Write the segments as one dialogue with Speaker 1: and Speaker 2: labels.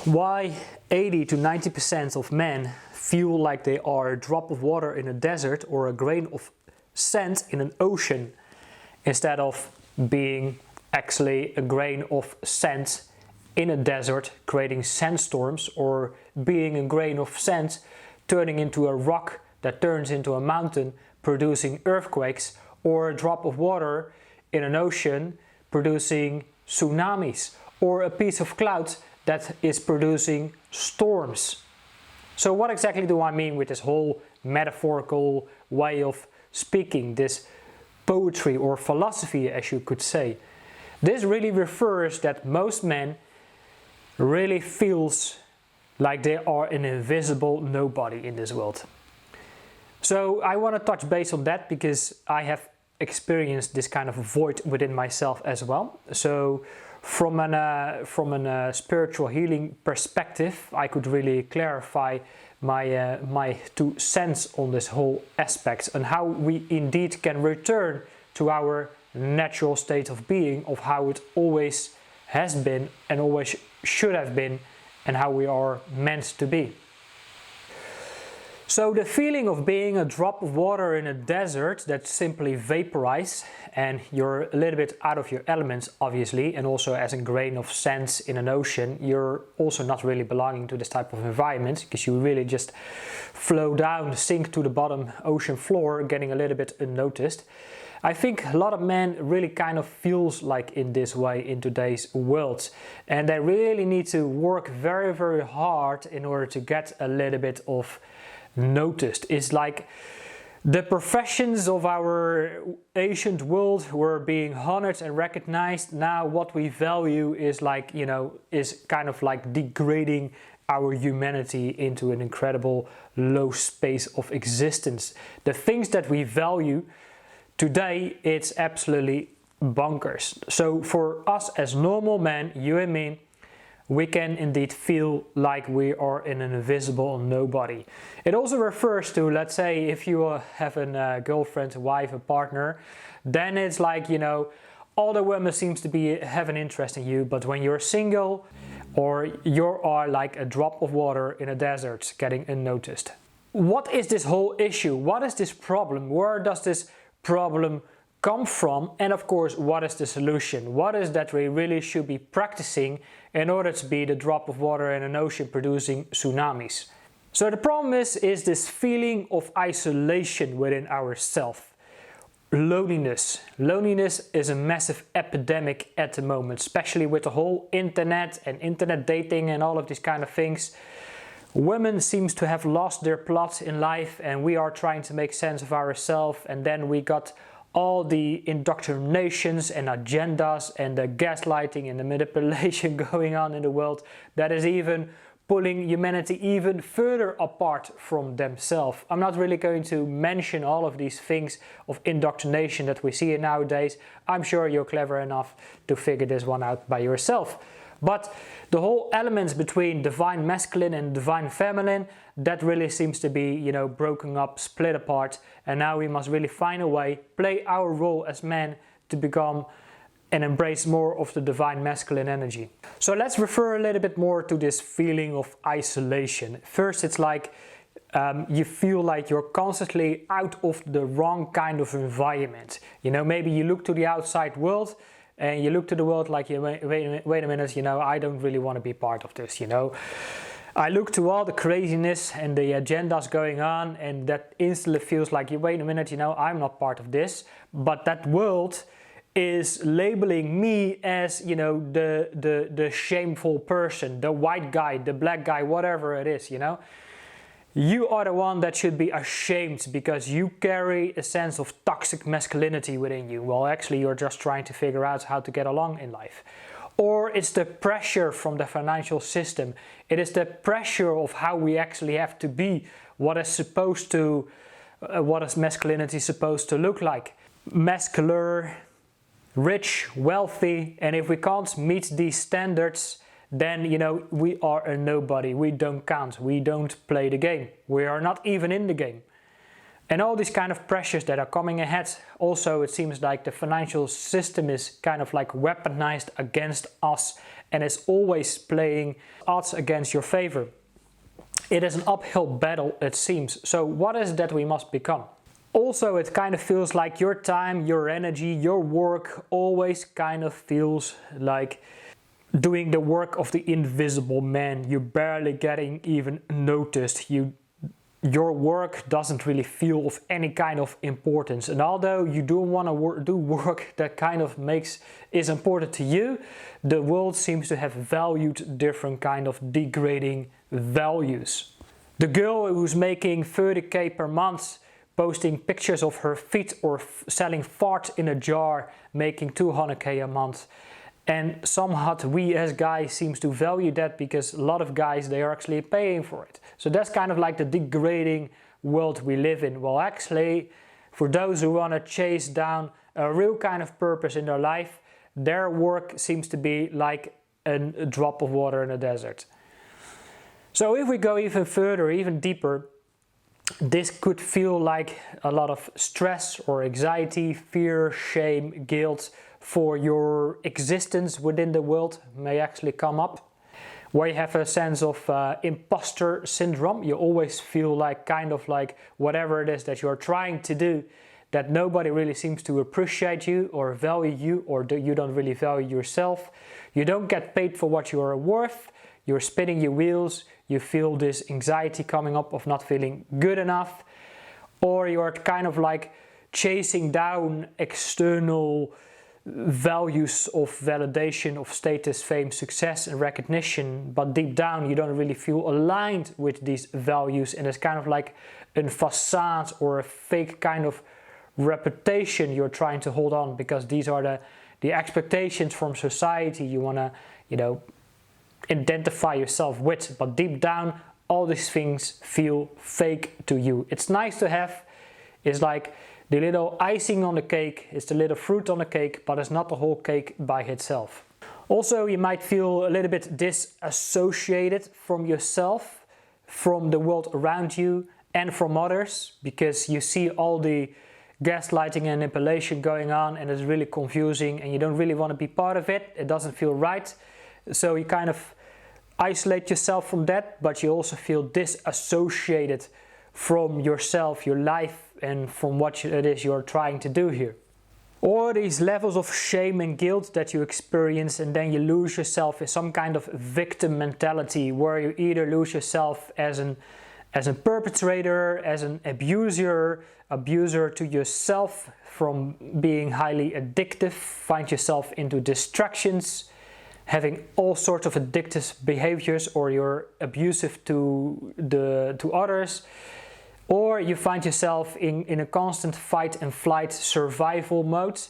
Speaker 1: Why 80 to 90% of men feel like they are a drop of water in a desert or a grain of sand in an ocean, instead of being actually a grain of sand in a desert creating sandstorms, or being a grain of sand turning into a rock that turns into a mountain producing earthquakes, or a drop of water in an ocean producing tsunamis, or a piece of cloud that is producing storms. So what exactly do I mean with this whole metaphorical way of speaking, this poetry or philosophy, as you could say? This really refers that most men really feels like they are an invisible nobody in this world. So I want to touch base on that because I have experienced this kind of void within myself as well. So from a spiritual healing perspective, I could really clarify my 2 cents on this whole aspect, and how we indeed can return to our natural state of being, of how it always has been and always should have been, and how we are meant to be. So the feeling of being a drop of water in a desert that simply vaporizes, and you're a little bit out of your elements obviously, and also as a grain of sand in an ocean, you're also not really belonging to this type of environment, because you really just flow down, sink to the bottom ocean floor, getting a little bit unnoticed. I think a lot of men really kind of feels like in this way in today's world, and they really need to work very, very hard in order to get a little bit of noticed. It's like the professions of our ancient world were being honored and recognized. Now what we value is like, you know, is kind of like degrading our humanity into an incredible low space of existence. The things that we value today, it's absolutely bonkers. So for us as normal men, you and me, we can indeed feel like we are in an invisible nobody. It also refers to, let's say, if you have a girlfriend, a wife, a partner, then it's like, you know, all the women seems to have an interest in you, but when you're single, or you are like a drop of water in a desert getting unnoticed. What is this whole issue? What is this problem? Where does this problem come from? And of course, what is the solution? What is that we really should be practicing in order to be the drop of water in an ocean producing tsunamis? So the problem is this feeling of isolation within ourselves. Loneliness. Loneliness is a massive epidemic at the moment, especially with the whole internet and internet dating and all of these kind of things. Women seems to have lost their plot in life, and we are trying to make sense of ourselves, and then we got all the indoctrinations and agendas and the gaslighting and the manipulation going on in the world that is even pulling humanity even further apart from themselves. I'm not really going to mention all of these things of indoctrination that we see nowadays. I'm sure you're clever enough to figure this one out by yourself. But the whole elements between divine masculine and divine feminine, that really seems to be, you know, broken up, split apart, and now we must really find a way, play our role as men to become and embrace more of the divine masculine energy. So let's refer a little bit more to this feeling of isolation. First, it's like you feel like you're constantly out of the wrong kind of environment. You know, maybe you look to the outside world and you look to the world like, wait a minute, you know, I don't really want to be part of this, you know. I look to all the craziness and the agendas going on, and that instantly feels like, wait a minute, you know, I'm not part of this. But that world is labeling me as, you know, the shameful person, the white guy, the black guy, whatever it is, you know. You are the one that should be ashamed because you carry a sense of toxic masculinity within you. Well, actually, you're just trying to figure out how to get along in life. Or it's the pressure from the financial system. It is the pressure of how we actually have to be, what is masculinity supposed to look like. Muscular, rich, wealthy, and if we can't meet these standards, then, you know, we are a nobody, we don't count, we don't play the game, we are not even in the game. And all these kind of pressures that are coming ahead. Also, it seems like the financial system is kind of like weaponized against us and is always playing odds against your favor. It is an uphill battle, it seems. So what is it that we must become? Also, it kind of feels like your time, your energy, your work always kind of feels like doing the work of the invisible man. You're barely getting even noticed. Your work doesn't really feel of any kind of importance. And although you do want to do work that kind of is important to you, the world seems to have valued different kind of degrading values. The girl who's making 30k per month, posting pictures of her feet or selling fart in a jar, making 200k a month. And somehow we as guys seems to value that, because a lot of guys, they are actually paying for it. So that's kind of like the degrading world we live in. Well, actually, for those who want to chase down a real kind of purpose in their life, their work seems to be like a drop of water in a desert. So if we go even further, even deeper, this could feel like a lot of stress or anxiety, fear, shame, guilt for your existence within the world may actually come up. Where you have a sense of imposter syndrome. You always feel like kind of like whatever it is that you're trying to do, that nobody really seems to appreciate you or value you, or you don't really value yourself. You don't get paid for what you are worth. You're spinning your wheels. You feel this anxiety coming up of not feeling good enough, or you're kind of like chasing down external values of validation, of status, fame, success and recognition, but deep down you don't really feel aligned with these values, and it's kind of like a facade or a fake kind of reputation you're trying to hold on, because these are the expectations from society you want to, identify yourself with, but deep down all these things feel fake to you. It's nice to have, it's like the little icing on the cake, it's the little fruit on the cake, but it's not the whole cake by itself. Also, you might feel a little bit disassociated from yourself, from the world around you and from others, because you see all the gaslighting and manipulation going on, and it's really confusing and you don't really want to be part of it. It doesn't feel right. So you kind of isolate yourself from that, but you also feel disassociated from yourself, your life, and from what it is you're trying to do here. Or these levels of shame and guilt that you experience, and then you lose yourself in some kind of victim mentality, where you either lose yourself as a perpetrator, as an abuser to yourself from being highly addictive, find yourself into distractions, having all sorts of addictive behaviors, or you're abusive to others, or you find yourself in a constant fight and flight survival mode,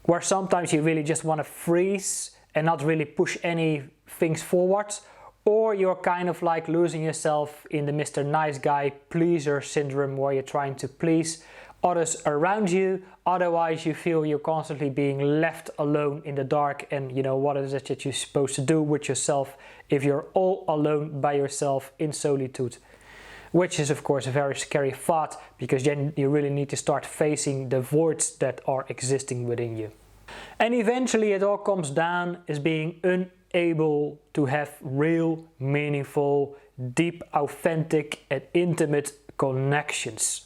Speaker 1: where sometimes you really just want to freeze and not really push any things forward, or you're kind of like losing yourself in the Mr. Nice Guy pleaser syndrome, where you're trying to please others around you, otherwise you feel you're constantly being left alone in the dark, and what is it that you're supposed to do with yourself if you're all alone by yourself in solitude, which is of course a very scary thought, because then you really need to start facing the voids that are existing within you. And eventually it all comes down as being unable to have real, meaningful, deep, authentic and intimate connections.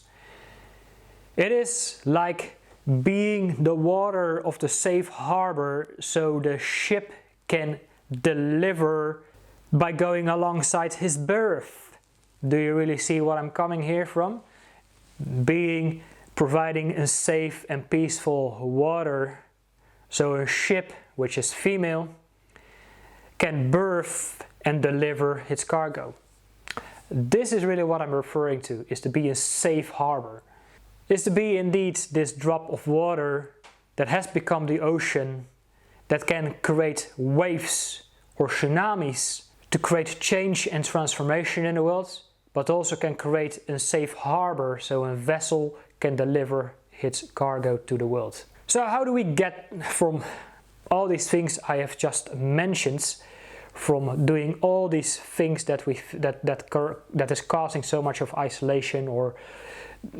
Speaker 1: It is like being the water of the safe harbor, so the ship can deliver by going alongside his berth. Do you really see what I'm coming here from? Providing a safe and peaceful water, so a ship, which is female, can berth and deliver its cargo. This is really what I'm referring to, is to be a safe harbor. Is to be indeed this drop of water that has become the ocean, that can create waves or tsunamis to create change and transformation in the world, but also can create a safe harbor, so a vessel can deliver its cargo to the world. So how do we get from all these things I have just mentioned, from doing all these things that is causing so much of isolation, or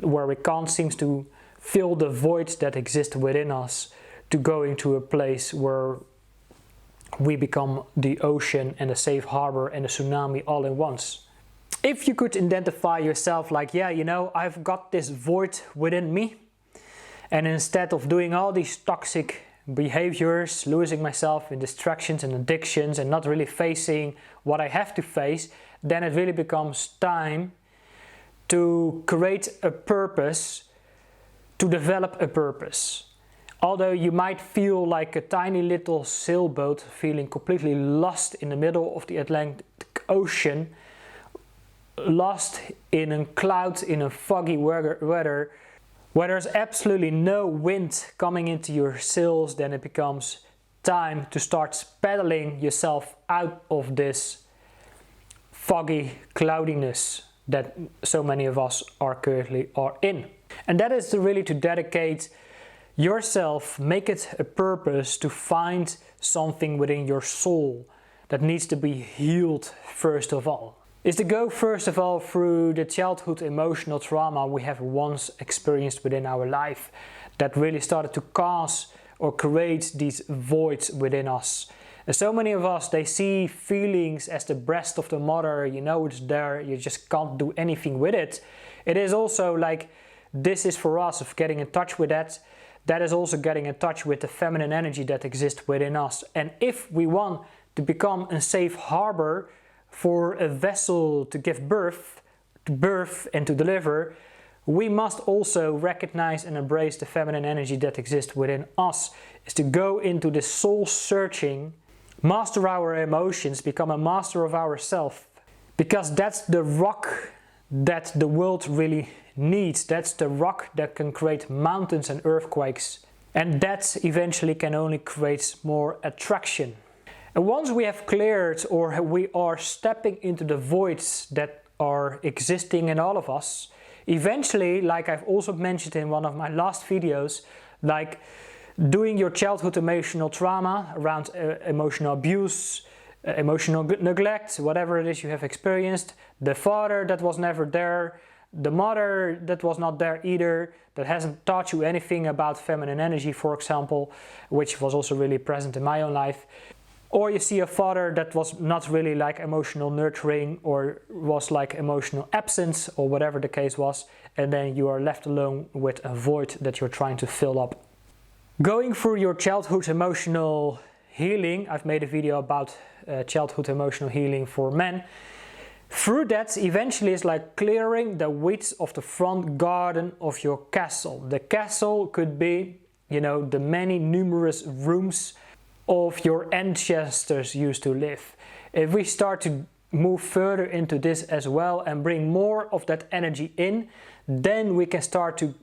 Speaker 1: where we can't seem to fill the voids that exist within us, to going to a place where we become the ocean and the safe harbor and the tsunami all in once. If you could identify yourself like, yeah, you know, I've got this void within me, and instead of doing all these toxic behaviors, losing myself in distractions and addictions and not really facing what I have to face, then it really becomes time to create a purpose, to develop a purpose. Although you might feel like a tiny little sailboat feeling completely lost in the middle of the Atlantic Ocean, lost in a cloud, in a foggy weather, where there's absolutely no wind coming into your sails, then it becomes time to start paddling yourself out of this foggy cloudiness that so many of us are currently in. And that is really to dedicate yourself, make it a purpose to find something within your soul that needs to be healed first of all. Is to go first of all through the childhood emotional trauma we have once experienced within our life that really started to cause or create these voids within us. And so many of us, they see feelings as the breast of the mother, you know it's there, you just can't do anything with it. It is also like, this is for us of getting in touch with that. That is also getting in touch with the feminine energy that exists within us. And if we want to become a safe harbor for a vessel to give birth and to deliver, we must also recognize and embrace the feminine energy that exists within us. Is to go into this soul searching, master our emotions, become a master of ourself. Because that's the rock that the world really needs. That's the rock that can create mountains and earthquakes. And that eventually can only create more attraction. And once we have cleared, or we are stepping into the voids that are existing in all of us, eventually, like I've also mentioned in one of my last videos, like doing your childhood emotional trauma around emotional abuse, emotional neglect, whatever it is you have experienced, the father that was never there, the mother that was not there either, that hasn't taught you anything about feminine energy, for example, which was also really present in my own life. Or you see a father that was not really like emotional nurturing, or was like emotional absence, or whatever the case was, and then you are left alone with a void that you're trying to fill up. Going through your childhood emotional healing, I've made a video about childhood emotional healing for men. Through that, eventually it's like clearing the weeds of the front garden of your castle. The castle could be, you know, the many numerous rooms of your ancestors used to live. If we start to move further into this as well and bring more of that energy in, then we can start to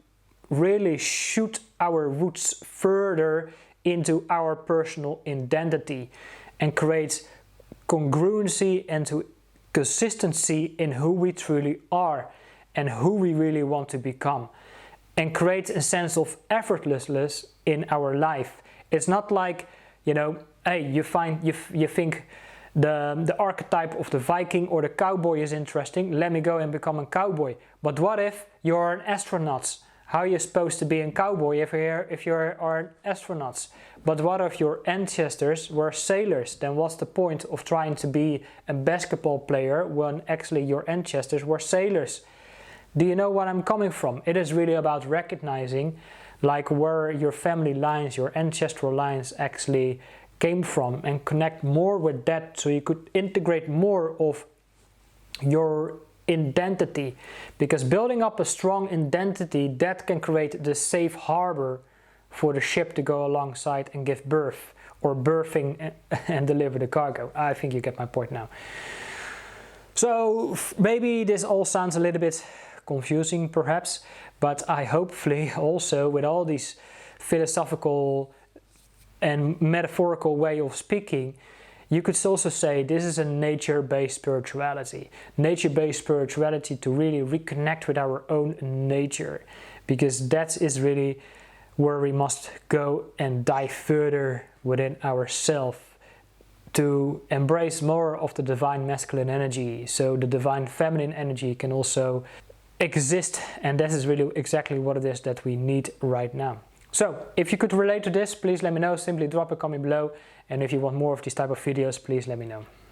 Speaker 1: really shoot our roots further into our personal identity and create congruency and to consistency in who we truly are and who we really want to become, and create a sense of effortlessness in our life. It's not like, you know, hey, you think the archetype of the Viking or the cowboy is interesting, let me go and become a cowboy. But what if you're an astronaut? How are you supposed to be a cowboy if you are astronauts? But what if your ancestors were sailors? Then what's the point of trying to be a basketball player when actually your ancestors were sailors? Do you know what I'm coming from? It is really about recognizing like where your family lines, your ancestral lines actually came from, and connect more with that so you could integrate more of your identity. Because building up a strong identity, that can create the safe harbor for the ship to go alongside and give birth, or birthing and deliver the cargo. I think you get my point now. So maybe this all sounds a little bit confusing perhaps, but I hopefully also, with all these philosophical and metaphorical way of speaking, you could also say this is a nature-based spirituality. Nature-based spirituality to really reconnect with our own nature, because that is really where we must go and dive further within ourselves to embrace more of the divine masculine energy, so the divine feminine energy can also exist, and that is really exactly what it is that we need right now. So if you could relate to this, please let me know. Simply drop a comment below, And if you want more of these type of videos, please let me know.